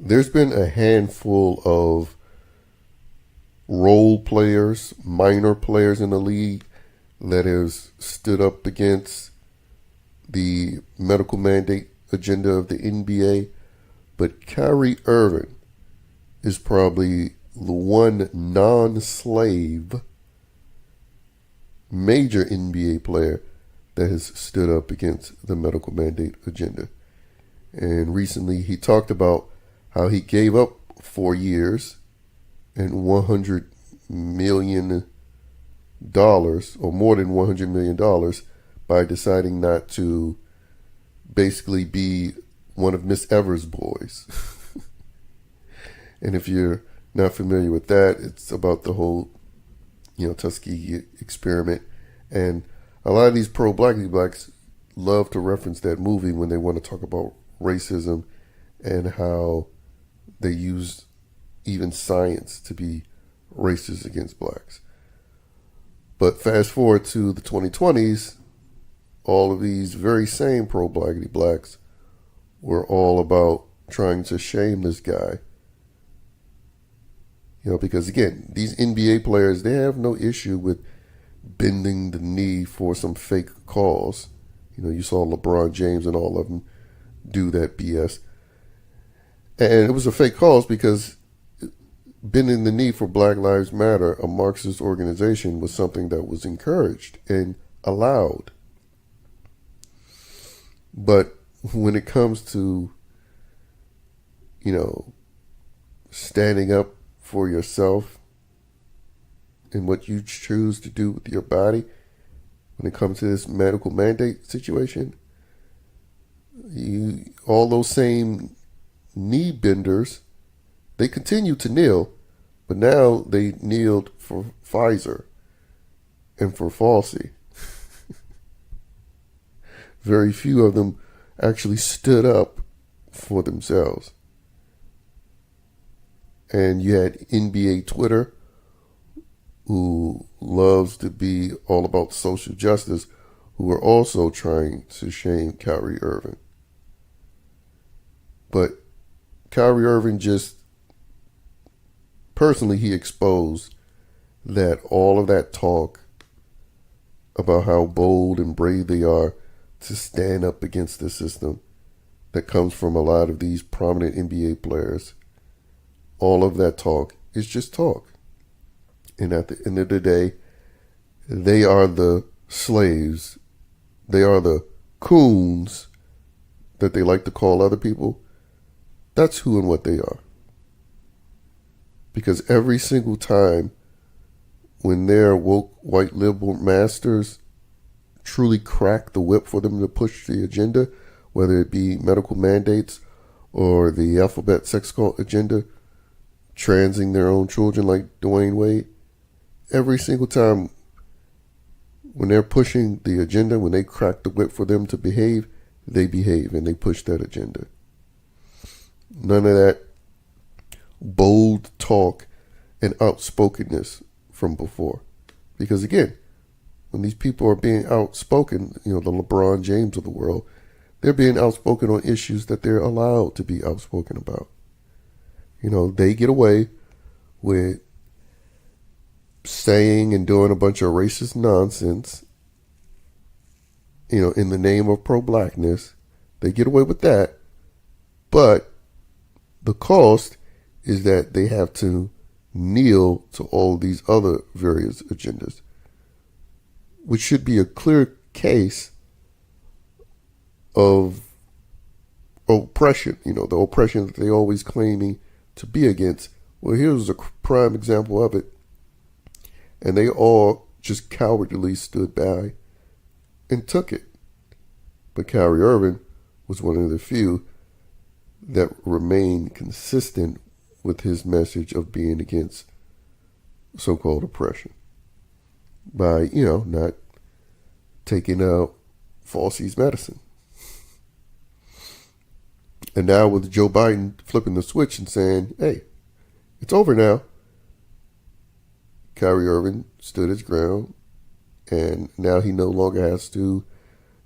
there's been a handful of role players, minor players in the league that has stood up against the medical mandate agenda of the NBA. But Kyrie Irving is probably the one non-slave major NBA player that has stood up against the medical mandate agenda. And recently he talked about how he gave up 4 years and $100 million, or more than $100 million, by deciding not to basically be one of Miss Evers' boys. And if you're not familiar with that, it's about the whole, Tuskegee experiment. And a lot of these blacks love to reference that movie when they want to talk about racism and how they use even science to be racist against blacks. But fast forward to the 2020s, all of these very same pro-blackity blacks were all about trying to shame this guy. Because again, these NBA players, they have no issue with bending the knee for some fake cause. You saw LeBron James and all of them do that BS. And it was a fake cause because bending the knee for Black Lives Matter, a Marxist organization, was something that was encouraged and allowed. But when it comes to, standing up for yourself and what you choose to do with your body, when it comes to this medical mandate situation, all those same knee benders, they continue to kneel, but now they kneeled for Pfizer and for Fauci. Very few of them actually stood up for themselves. And you had NBA Twitter, who loves to be all about social justice, who are also trying to shame Kyrie Irving. But Kyrie Irving personally, he exposed that all of that talk about how bold and brave they are to stand up against the system that comes from a lot of these prominent NBA players, all of that talk is just talk. And at the end of the day, they are the slaves. They are the coons that they like to call other people. That's who and what they are. Because every single time when their woke white liberal masters truly crack the whip for them to push the agenda, whether it be medical mandates or the alphabet sex cult agenda, transing their own children like Dwayne Wade, every single time when they're pushing the agenda, when they crack the whip for them to behave, they behave and they push that agenda. None of that bold talk and outspokenness from before. Because again, when these people are being outspoken, the LeBron James of the world, they're being outspoken on issues that they're allowed to be outspoken about. They get away with saying and doing a bunch of racist nonsense, in the name of pro-blackness. They get away with that. But the cost is that they have to kneel to all these other various agendas, which should be a clear case of oppression, the oppression that they always claiming to be against. Well, here's a prime example of it. And they all just cowardly stood by and took it. But Kyrie Irving was one of the few that remained consistent with his message of being against so-called oppression by, not taking out Fauci's medicine. And now with Joe Biden flipping the switch and saying, hey, it's over now, Kyrie Irving stood his ground, and now he no longer has to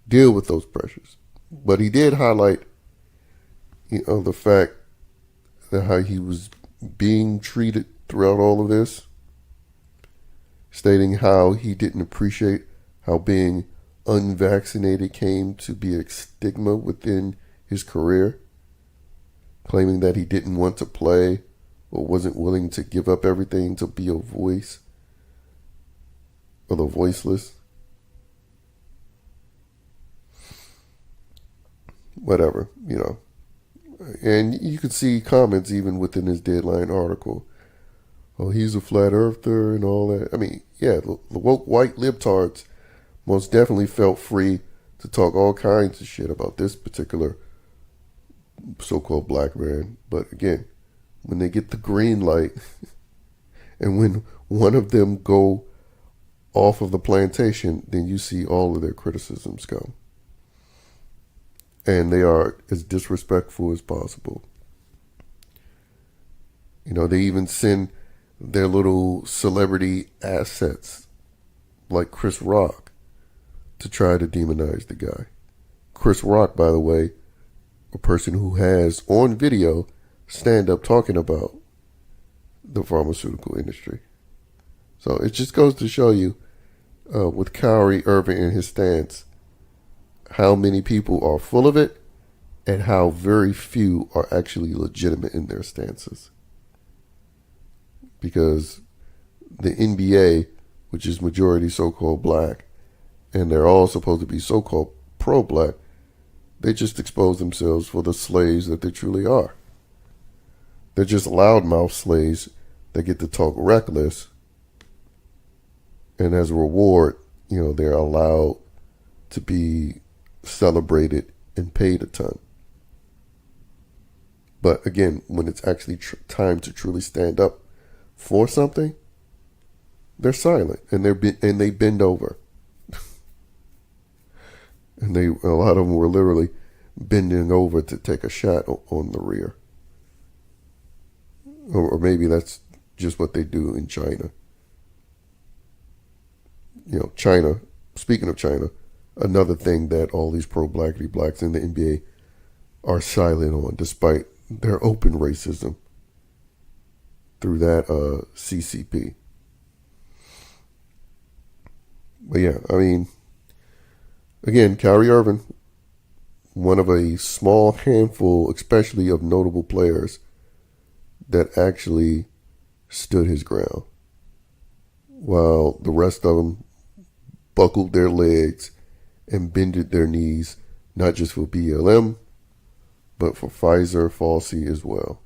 deal with those pressures. But he did highlight, the fact how he was being treated throughout all of this, stating how he didn't appreciate how being unvaccinated came to be a stigma within his career, claiming that he didn't want to play or wasn't willing to give up everything to be a voice of the voiceless. Whatever, you know. And you could see comments even within his Deadline article. Oh, he's a flat earther and all that. I mean, yeah, the woke white libtards most definitely felt free to talk all kinds of shit about this particular so-called black man. But again, when they get the green light and when one of them go off of the plantation, then you see all of their criticisms come. And they are as disrespectful as possible. You know, they even send their little celebrity assets like Chris Rock to try to demonize the guy. Chris Rock, by the way, a person who has on video stand up talking about the pharmaceutical industry. So it just goes to show you with Kyrie Irving and his stance, how many people are full of it and how very few are actually legitimate in their stances. Because the NBA, which is majority so-called black, and they're all supposed to be so-called pro-black, they just expose themselves for the slaves that they truly are. They're just loudmouth slaves that get to talk reckless, and as a reward, you know, they're allowed to be celebrated and paid a ton. But again, when it's actually time to truly stand up for something, they're silent and they bend over. And a lot of them were literally bending over to take a shot on the rear. Or maybe that's just what they do in China. You know, China, speaking of China, another thing that all these pro-blackity blacks in the NBA are silent on, despite their open racism through that CCP. But yeah, I mean, again, Kyrie Irving, one of a small handful, especially of notable players, that actually stood his ground, while the rest of them buckled their legs and bended their knees, not just for BLM, but for Pfizer, Fauci as well.